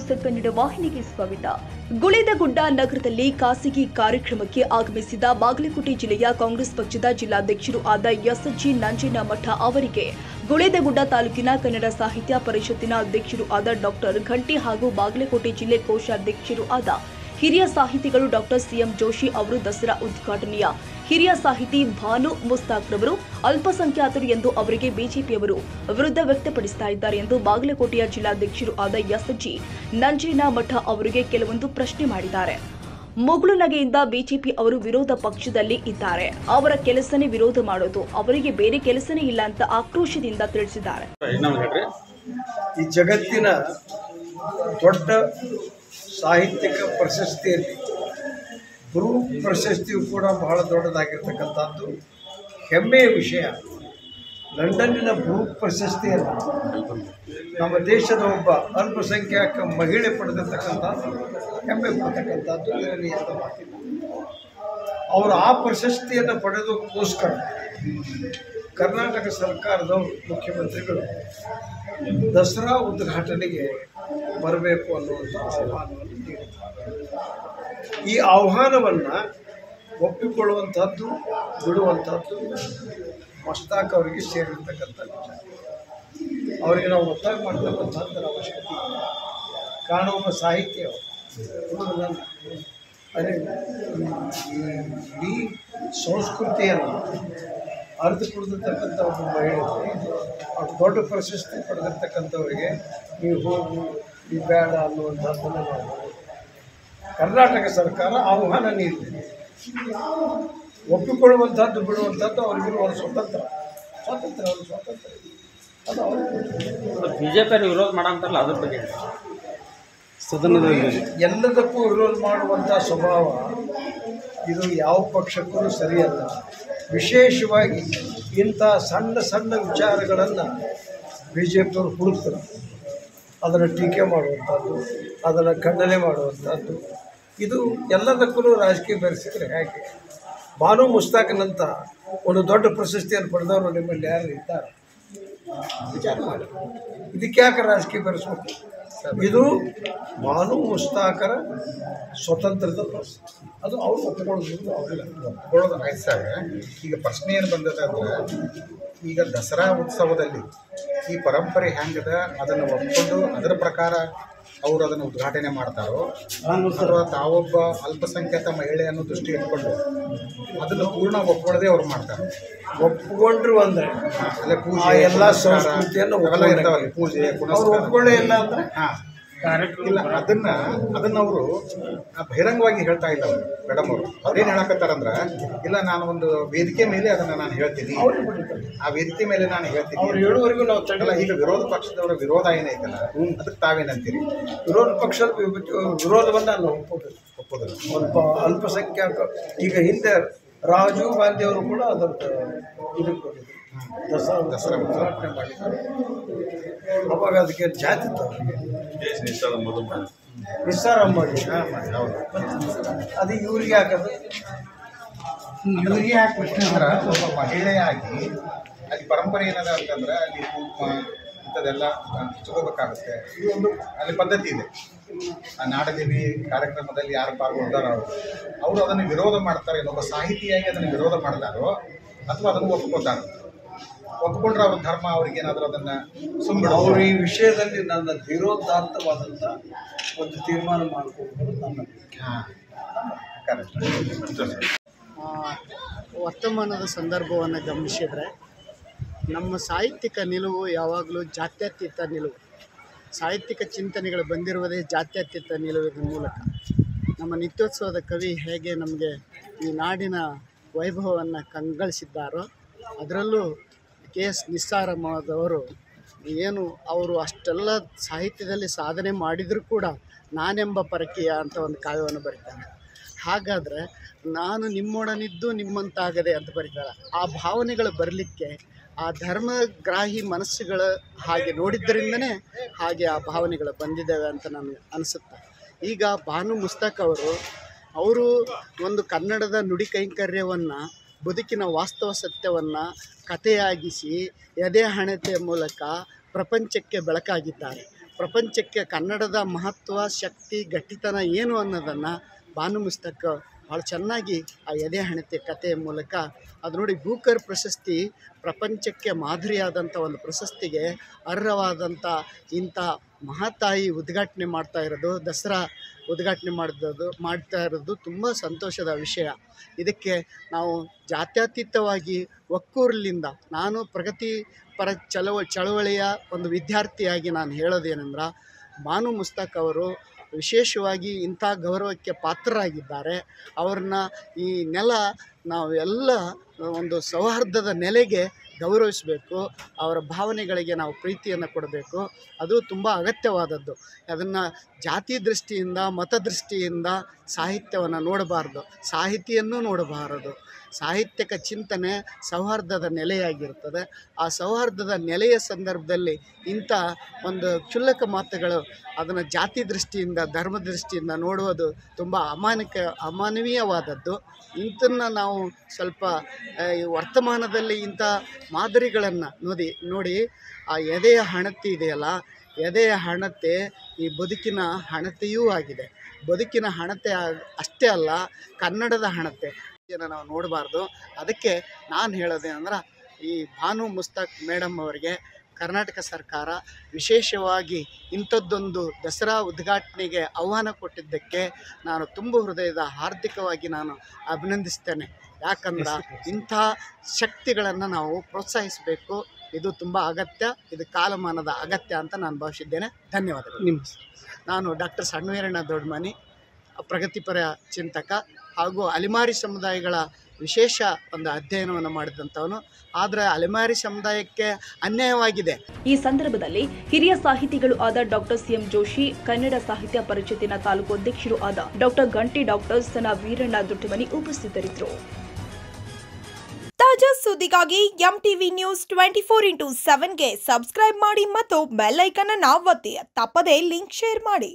News Kannada ವಾಹಿನಿಗೆ ಸ್ವಾಗತ. ಗುಳೇದಗುಡ್ಡ ನಗರದಲ್ಲಿ ಖಾಸಗಿ ಕಾರ್ಯಕ್ರಮಕ್ಕೆ ಆಗಮಿಸಿದ ಬಾಗಲಕೋಟೆ ಜಿಲ್ಲೆಯ ಕಾಂಗ್ರೆಸ್ ಪಕ್ಷದ ಜಿಲ್ಲಾಧ್ಯಕ್ಷರು ಆದ ಎಸ್.ಜಿ. ನಂಜನಮಠ ಅವರಿಗೆ ಗುಳೇದಗುಡ್ಡ ತಾಲೂಕಿನ ಕನ್ನಡ ಸಾಹಿತ್ಯ ಪರಿಷತ್ತಿನ ಅಧ್ಯಕ್ಷರು ಆದ ಡಾಕ್ಟರ್ ಘಂಟಿ ಹಾಗೂ ಬಾಗಲಕೋಟೆ ಜಿಲ್ಲೆ ಕೋಶಾಧ್ಯಕ್ಷರು ಆದ ಹಿರಿಯ ಸಾಹಿತಿಗಳು ಡಾಕ್ಟರ್ ಸಿ.ಎಂ. ಜೋಶಿ ಅವರು ದಸರಾ ಉದ್ಘಾಟನೆಯ ಹಿರಿಯ ಸಾಹಿತಿ ಭಾನು ಮುಸ್ತಾಕ್ ರವರು ಅಲ್ಪಸಂಖ್ಯಾತರು ಎಂದು ಅವರಿಗೆ ಬಿಜೆಪಿಯವರು ವಿರುದ್ಧ ವ್ಯಕ್ತಪಡಿಸುತ್ತಾ ಇದ್ದಾರೆ ಎಂದು ಬಾಗಲಕೋಟೆಯ ಜಿಲ್ಲಾಧ್ಯಕ್ಷರು ಆದ ಎಸ್.ಜಿ. ನಂಜನಮಠ ಅವರಿಗೆ ಕೆಲವೊಂದು ಪ್ರಶ್ನೆ ಮಾಡಿದ್ದಾರೆ. ಮುಗುಳುನಗೆಯಿಂದ ಬಿಜೆಪಿ ಅವರು ವಿರೋಧ ಪಕ್ಷದಲ್ಲಿ ಇದ್ದಾರೆ. ಅವರ ಕೆಲಸನೇ ವಿರೋಧ ಮಾಡೋದು, ಅವರಿಗೆ ಬೇರೆ ಕೆಲಸನೇ ಇಲ್ಲ ಅಂತ ಆಕ್ರೋಶದಿಂದ ತಿಳಿಸಿದ್ದಾರೆ. ಈ ಜಗತ್ತಿನ ದೊಡ್ಡ ಸಾಹಿತ್ಯಿಕ ಪ್ರಶಸ್ತಿಯಲ್ಲಿ ಗುರು ಪ್ರಶಸ್ತಿಯು ಕೂಡ ಬಹಳ ದೊಡ್ಡದಾಗಿರ್ತಕ್ಕಂಥದ್ದು ಹೆಮ್ಮೆಯ ವಿಷಯ. ಲಂಡನ್ನಿನ ಬ್ರೂ ಪ್ರಶಸ್ತಿಯನ್ನು ನಮ್ಮ ದೇಶದ ಒಬ್ಬ ಅಲ್ಪಸಂಖ್ಯಾತ ಮಹಿಳೆ ಪಡೆದಿರ್ತಕ್ಕಂಥದ್ದು ಹೆಮ್ಮೆ ಪಡ್ತಕ್ಕಂಥದ್ದು ಇದರಲ್ಲಿ ಅಂತ ಮಾತಿಲ್ಲ. ಅವರು ಆ ಪ್ರಶಸ್ತಿಯನ್ನು ಪಡೆದಕ್ಕೋಸ್ಕರ ಕರ್ನಾಟಕ ಸರ್ಕಾರದವರು ಮುಖ್ಯಮಂತ್ರಿಗಳು ದಸರಾ ಉದ್ಘಾಟನೆಗೆ ಬರಬೇಕು ಅನ್ನುವಂಥ ಆಹ್ವಾನವನ್ನು ನೀಡಿದ್ದಾರೆ. ಈ ಆಹ್ವಾನವನ್ನು ಒಪ್ಪಿಕೊಳ್ಳುವಂಥದ್ದು ಬಿಡುವಂಥದ್ದು ಮಸ್ತಾಕ್ ಅವರಿಗೆ ಸೇರಿರ್ತಕ್ಕಂಥ ವಿಚಾರ. ಅವರಿಗೆ ನಾವು ಒತ್ತಾಯ ಮಾಡತಕ್ಕಂಥದ್ದರ ಅವಶ್ಯಕತೆ ಇಲ್ಲ. ಕಾರಣ ಒಬ್ಬ ಸಾಹಿತ್ಯ ಅದೇ ಇಡೀ ಸಂಸ್ಕೃತಿಯನ್ನು ಅರಿತುಕೊಂಡಿರ್ತಕ್ಕಂಥ ಒಬ್ಬ ಮಹಿಳೆ ಅವ್ರು ದೊಡ್ಡ ಪ್ರಶಸ್ತಿ ಪಡೆದಿರ್ತಕ್ಕಂಥವರಿಗೆ ನೀವು ಹೋಗು ನೀವು ಬೇಡ ಅನ್ನುವಂಥದ್ದನ್ನು ನಾವು ಕರ್ನಾಟಕ ಸರ್ಕಾರ ಆಹ್ವಾನ ನೀಡಿದೆ. ಒಪ್ಪಿಕೊಳ್ಳುವಂಥದ್ದು ಬಿಡುವಂಥದ್ದು ಅವರಿಗಿರುವ ಸ್ವಾತಂತ್ರ್ಯ ಅದು ಬಿಜೆಪಿ ವಿರೋಧ ಮಾಡೋಂತಾರಲ್ಲ ಅದ್ರ ಬಗ್ಗೆ ಸದನದಲ್ಲಿ ಎಲ್ಲದಕ್ಕೂ ವಿರೋಧ ಮಾಡುವಂಥ ಸ್ವಭಾವ ಇದು ಯಾವ ಪಕ್ಷಕ್ಕೂ ಸರಿಯಲ್ಲ. ವಿಶೇಷವಾಗಿ ಇಂಥ ಸಣ್ಣ ಸಣ್ಣ ವಿಚಾರಗಳನ್ನು ಬಿ ಜೆ ಪಿಯವರು ಹುಡುಕ್ತಾರೆ. ಅದನ್ನು ಟೀಕೆ ಮಾಡುವಂಥದ್ದು, ಅದನ್ನು ಖಂಡನೆ ಮಾಡುವಂಥದ್ದು, ಇದು ಎಲ್ಲದಕ್ಕೂ ರಾಜಕೀಯ ಬೆರೆಸಿದರೆ ಹೇಗೆ? ಭಾನು ಮುಸ್ತಾಕ್ನಂತ ಒಂದು ದೊಡ್ಡ ಪ್ರಶಸ್ತಿಯನ್ನು ಪಡೆದವರು ನಿಮ್ಮಲ್ಲಿ ಯಾರು ಇದ್ದಾರೆ? ವಿಚಾರ ಮಾಡಿ. ಇದಕ್ಕೆ ಯಾಕೆ ರಾಜಕೀಯ ಬೆರೆಸಬೇಕು? ಇದು ಭಾನು ಮುಸ್ತಾಕರ ಸ್ವತಂತ್ರದ ಪ್ರಶ್ನೆ. ಅದು ಅವ್ರು ಒಪ್ಪಿಕೊಳ್ಳೋದು ಒಪ್ಪಿಕೊಳ್ಳೋದು ಆಯ್ತು ಸರ್. ಈಗ ಪ್ರಶ್ನೆ ಏನು ಬಂದದ ಅಂದ್ರೆ, ಈಗ ದಸರಾ ಉತ್ಸವದಲ್ಲಿ ಈ ಪರಂಪರೆ ಹೆಂಗದ ಅದನ್ನು ಒಪ್ಪಿಕೊಂಡು ಅದರ ಪ್ರಕಾರ ಅವರು ಅದನ್ನು ಉದ್ಘಾಟನೆ ಮಾಡ್ತಾರೋ ಅಥವಾ ತಾವೊಬ್ಬ ಅಲ್ಪಸಂಖ್ಯಾತ ಮಹಿಳೆ ಅನ್ನೋ ದೃಷ್ಟಿ ಇಟ್ಕೊಂಡು ಅದನ್ನು ಪೂರ್ಣ ಒಪ್ಕೊಳ್ಳದೆ ಅವ್ರು ಮಾಡ್ತಾರೆ. ಒಪ್ಪಿಕೊಂಡ್ರು ಅಂದರೆ ಅಲ್ಲೇ ಪೂಜೆ ಎಲ್ಲ ಸಂಸ್ಕೃತಿಯನ್ನು ಇರ್ತಾವಲ್ಲಿ, ಪೂಜೆ ಒಪ್ಪಿಕೊಳ್ಳೇ ಇಲ್ಲ ಅಂದರೆ ಇಲ್ಲ, ಅದನ್ನ ಅವರು ಬಹಿರಂಗವಾಗಿ ಹೇಳ್ತಾ ಇಲ್ಲ ಮೇಡಮ್ ಅವರು. ಅವ್ರೇನು ಹೇಳಕತ್ತಾರಂದ್ರೆ, ಇಲ್ಲ ನಾನು ಒಂದು ವೇದಿಕೆ ಮೇಲೆ ಅದನ್ನು ನಾನು ಹೇಳ್ತೀನಿ, ಆ ವೇದಿಕೆ ಮೇಲೆ ನಾನು ಹೇಳ್ತೀನಿ ಅವ್ರು ಹೇಳುವವರೆಗೂ ನಾವು ತಗೊಳ್ಳ. ಈಗ ವಿರೋಧ ಪಕ್ಷದವರ ವಿರೋಧ ಏನೈತಲ್ಲ ಅದಕ್ಕೆ ತಾವೇನಂತೀರಿ? ವಿರೋಧ ಪಕ್ಷದ ವಿರೋಧವನ್ನು ನಾನು ಒಪ್ಪೋದಿಲ್ಲ. ಸ್ವಲ್ಪ ಅಲ್ಪಸಂಖ್ಯಾತ ಈಗ ಹಿಂದೆ ರಾಜೀವ್ ಗಾಂಧಿ ಅವರು ಕೂಡ ಅದನ್ನು ಇದಕ್ಕೆ ಬಂದಿದ್ರು, ದಸರಾ ಉದ್ಘಾಟನೆ ಮಾಡಿದ್ದಾರೆ. ಅವಾಗ ಅದಕ್ಕೆ ಜಾತಿ ಇತ್ತು, ನಿಸ್ಸಾರ ಮಾಡಿ ಅದು ಇವ್ರಿಗೆ ಹಾಕೋದು. ಇವ್ರಿಗೆ ಯಾಕೆ ಪ್ರಶ್ನೆ ಅಂದ್ರೆ, ಒಬ್ಬ ಮಹಿಳೆಯಾಗಿ ಅಲ್ಲಿ ಪರಂಪರೆ ಏನದ ಅಂತಂದ್ರೆ ಅಲ್ಲಿ ಕುಂಕುಮ ಇಂಥದ್ದೆಲ್ಲ ಹಚ್ಕೋಬೇಕಾಗುತ್ತೆ. ಇದು ಒಂದು ಅಲ್ಲಿ ಪದ್ಧತಿ ಇದೆ. ಆ ನಾಡದೇವಿ ಕಾರ್ಯಕ್ರಮದಲ್ಲಿ ಯಾರು ಪಾಲ್ಗೊಳ್ತಾರೋ ಅವರು ಅದನ್ನು ವಿರೋಧ ಮಾಡ್ತಾರೆ. ಇನ್ನೊಬ್ಬ ಸಾಹಿತಿಯಾಗಿ ಅದನ್ನು ವಿರೋಧ ಮಾಡ್ತಾರೋ ಅಥವಾ ಅದನ್ನು ಒಪ್ಕೋತಾರೋ? ಒಪ್ಪಿಕೊಂಡ್ರೆ ಅವ್ರ ಧರ್ಮ ಅವ್ರಿಗೇನಾದರೂ ಅದನ್ನು ಸುಮ್ಮನೆ ಅವರು ಈ ವಿಷಯದಲ್ಲಿ ನನ್ನ ವಿರೋಧಾರ್ಥವಾದಂಥ ಒಂದು ತೀರ್ಮಾನ ಮಾಡಿಕೊಂಡು ನನ್ನ ವರ್ತಮಾನದ ಸಂದರ್ಭವನ್ನು ಗಮನಿಸಿದರೆ ನಮ್ಮ ಸಾಹಿತ್ಯಿಕ ನಿಲುವು ಯಾವಾಗಲೂ ಜಾತ್ಯತೀತ ನಿಲುವು. ಸಾಹಿತ್ಯಿಕ ಚಿಂತನೆಗಳು ಬಂದಿರುವುದೇ ಜಾತ್ಯತೀತ ನಿಲುವಿನ ಮೂಲಕ. ನಮ್ಮ ನಿತ್ಯೋತ್ಸವದ ಕವಿ ಹೇಗೆ ನಮಗೆ ಈ ನಾಡಿನ ವೈಭವವನ್ನು ಕಂಗೊಳಿಸಿದ್ದಾರೋ, ಅದರಲ್ಲೂ ಕೆ.ಎಸ್. ನಿಸ್ಸಾರಮ್ಮದವರು ಏನು ಅವರು ಅಷ್ಟೆಲ್ಲ ಸಾಹಿತ್ಯದಲ್ಲಿ ಸಾಧನೆ ಮಾಡಿದರೂ ಕೂಡ ನಾನೆಂಬ ಪರಕೀಯ ಅಂತ ಒಂದು ಕಾವ್ಯವನ್ನು ಬರೀತಾರೆ. ಹಾಗಾದರೆ ನಾನು ನಿಮ್ಮೊಡನಿದ್ದು ನಿಮ್ಮಂತಾಗದೆ ಅಂತ ಬರೀತಾರೆ. ಆ ಭಾವನೆಗಳು ಬರಲಿಕ್ಕೆ ಆ ಧರ್ಮಗ್ರಾಹಿ ಮನಸ್ಸುಗಳ ಹಾಗೆ ನೋಡಿದ್ದರಿಂದನೇ ಹಾಗೆ ಆ ಭಾವನೆಗಳು ಬಂದಿದ್ದಾವೆ ಅಂತ ನನಗೆ ಅನಿಸುತ್ತೆ. ಈಗ ಭಾನು ಮುಸ್ತಾಕ್ ಅವರು ಒಂದು ಕನ್ನಡದ ನುಡಿ ಕೈಂಕರ್ಯವನ್ನು, ಬದುಕಿನ ವಾಸ್ತವ ಸತ್ಯವನ್ನು ಕಥೆಯಾಗಿಸಿ ಎದೆ ಹಣತೆಯ ಮೂಲಕ ಪ್ರಪಂಚಕ್ಕೆ ಬೆಳಕಾಗಿದ್ದಾರೆ. ಪ್ರಪಂಚಕ್ಕೆ ಕನ್ನಡದ ಮಹತ್ವ, ಶಕ್ತಿ, ಗಟ್ಟಿತನ ಏನು ಅನ್ನೋದನ್ನು ಬಾನು ಮುಸ್ತಕ್ ಭಾಳ ಚೆನ್ನಾಗಿ ಆ ಎದೆ ಹಣತೆ ಕಥೆಯ ಮೂಲಕ ಅದು ನೋಡಿ. ಬೂಕರ್ ಪ್ರಶಸ್ತಿ ಪ್ರಪಂಚಕ್ಕೆ ಮಾದರಿಯಾದಂಥ ಒಂದು ಪ್ರಶಸ್ತಿಗೆ ಅರ್ಹವಾದಂಥ ಇಂಥ ಮಹಾತಾಯಿ ಉದ್ಘಾಟನೆ ಮಾಡ್ತಾ ಇರೋದು, ದಸರಾ ಉದ್ಘಾಟನೆ ಮಾಡ್ತಾ ಇರೋದು ತುಂಬ ಸಂತೋಷದ ವಿಷಯ. ಇದಕ್ಕೆ ನಾವು ಜಾತ್ಯತೀತವಾಗಿ ಒಕ್ಕೂರಲಿಂದ ನಾನು ಪ್ರಗತಿಪರ ಚಳವಳಿಯ ಒಂದು ವಿದ್ಯಾರ್ಥಿಯಾಗಿ ನಾನು ಹೇಳೋದೇನೆಂದ್ರೆ, ಬಾನು ಮುಸ್ತಕ್ ಅವರು ವಿಶೇಷವಾಗಿ ಇಂಥ ಗೌರವಕ್ಕೆ ಪಾತ್ರರಾಗಿದ್ದಾರೆ. ಅವ್ರನ್ನ ಈ ನೆಲ ನಾವೆಲ್ಲ ಒಂದು ಸೌಹಾರ್ದದ ನೆಲೆಗೆ ಗೌರವಿಸಬೇಕು. ಅವರ ಭಾವನೆಗಳಿಗೆ ನಾವು ಪ್ರೀತಿಯನ್ನು ಕೊಡಬೇಕು. ಅದು ತುಂಬ ಅಗತ್ಯವಾದದ್ದು. ಅದನ್ನು ಜಾತಿ ದೃಷ್ಟಿಯಿಂದ, ಮತ ದೃಷ್ಟಿಯಿಂದ ಸಾಹಿತ್ಯವನ್ನು ನೋಡಬಾರ್ದು, ಸಾಹಿತಿಯನ್ನು ನೋಡಬಾರದು. ಸಾಹಿತ್ಯಕ ಚಿಂತನೆ ಸೌಹಾರ್ದದ ನೆಲೆಯಾಗಿರ್ತದೆ. ಆ ಸೌಹಾರ್ದದ ನೆಲೆಯ ಸಂದರ್ಭದಲ್ಲಿ ಇಂಥ ಒಂದು ಕ್ಷುಲ್ಲಕ ಮಾತುಗಳು ಅದನ್ನು ಜಾತಿ ದೃಷ್ಟಿಯಿಂದ, ಧರ್ಮ ದೃಷ್ಟಿಯಿಂದ ನೋಡುವುದು ತುಂಬ ಅಮಾನವೀಯವಾದದ್ದು. ಇಂಥನ್ನು ನಾವು ಸ್ವಲ್ಪ ವರ್ತಮಾನದಲ್ಲಿ ಇಂಥ ಮಾದರಿಗಳನ್ನು ನೋಡಿ ಆ ಎದೆಯ ಹಣತೆ ಇದೆಯಲ್ಲ, ಎದೆಯ ಹಣತೆ ಈ ಬದುಕಿನ ಹಣತೆಯೂ ಆಗಿದೆ. ಬದುಕಿನ ಹಣತೆ ಅಷ್ಟೇ ಅಲ್ಲ, ಕನ್ನಡದ ಹಣತೆ ನಾವು ನೋಡಬಾರ್ದು. ಅದಕ್ಕೆ ನಾನು ಹೇಳೋದೇನೆಂದ್ರೆ, ಈ ಬಾನು ಮುಸ್ತಕ್ ಮೇಡಮ್ ಅವರಿಗೆ ಕರ್ನಾಟಕ ಸರ್ಕಾರ ವಿಶೇಷವಾಗಿ ಇಂಥದ್ದೊಂದು ದಸರಾ ಉದ್ಘಾಟನೆಗೆ ಆಹ್ವಾನ ಕೊಟ್ಟಿದ್ದಕ್ಕೆ ನಾನು ತುಂಬ ಹೃದಯದ ಹಾರ್ದಿಕವಾಗಿ ನಾನು ಅಭಿನಂದಿಸ್ತೇನೆ. ಯಾಕಂದ್ರೆ ಇಂಥ ಶಕ್ತಿಗಳನ್ನು ನಾವು ಪ್ರೋತ್ಸಾಹಿಸಬೇಕು. ಇದು ತುಂಬ ಅಗತ್ಯ, ಇದು ಕಾಲಮಾನದ ಅಗತ್ಯ ಅಂತ ನಾನು ಭಾವಿಸಿದ್ದೇನೆ. ಧನ್ಯವಾದಗಳು. ನಾನು ಡಾಕ್ಟರ್ ಸಣ್ಣವೀರಣ್ಣ ದೊಡ್ಡಮನಿ, ಪ್ರಗತಿಪರ ಚಿಂತಕ ಹಾಗೂ ಅಲೆಮಾರಿ ಸಮುದಾಯಗಳ ವಿಶೇಷ ಒಂದು ಅಧ್ಯಯನವನ್ನು ಮಾಡಿದಂಥವನು. ಆದರೆ ಅಲೆಮಾರಿ ಸಮುದಾಯಕ್ಕೆ ಅನ್ಯಾಯವಾಗಿದೆ. ಈ ಸಂದರ್ಭದಲ್ಲಿ ಹಿರಿಯ ಸಾಹಿತಿಗಳು ಆದ ಡಾಕ್ಟರ್ ಸಿಎಂ ಜೋಶಿ, ಕನ್ನಡ ಸಾಹಿತ್ಯ ಪರಿಷತ್ತಿನ ತಾಲೂಕು ಅಧ್ಯಕ್ಷರು ಆದ ಡಾಕ್ಟರ್ ಗಂಟಿ, ಡಾಕ್ಟರ್ ಸನ ವೀರಣ್ಣ ದೊಡ್ಡಮನಿ ಉಪಸ್ಥಿತರಿದ್ದರು. ತಾಜಾ ಸುದ್ದಿಗಾಗಿ ಎಂಟಿವಿ ನ್ಯೂಸ್ 24x7ಗೆ ಸಬ್ಸ್ಕ್ರೈಬ್ ಮಾಡಿ ಮತ್ತು ಬೆಲ್ ಐಕಾನ್ ಅನ್ನು ಒತ್ತಿ. ತಪ್ಪದೇ ಲಿಂಕ್ ಶೇರ್ ಮಾಡಿ.